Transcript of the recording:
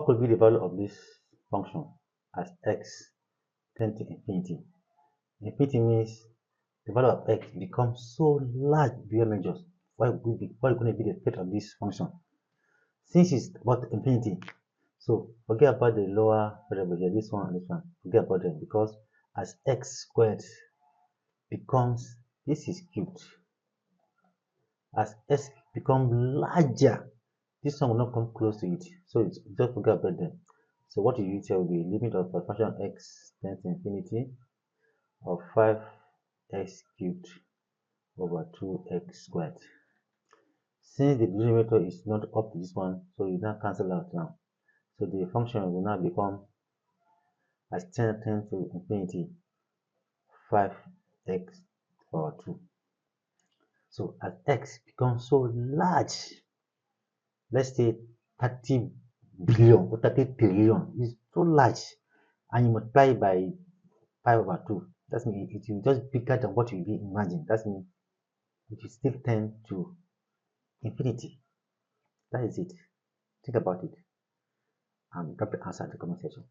what could be the value of this function as x tends to infinity? Infinity means the value of x becomes so large beyond measures. What is going to be the state of this function? Since it's about infinity, so forget about the lower variable here, this one and this one. Forget about them, because as x squared becomes, this is cubed. As x becomes larger, this one will not come close to it. So it's just forget about them. So what you use here will be limit of a function x tends to infinity of 5x cubed over 2x squared. Since the denominator is not up to this one, so you now cancel out now. So the function will now become as 10 tends to infinity 5x power 2. So as x becomes so large, let's say 30 billion or 30 trillion, is so large, and you multiply by 5 over 2, that means it will just bigger than what you imagine. That means it will still tend to infinity. That is it. Think about it and drop the answer in the comment section.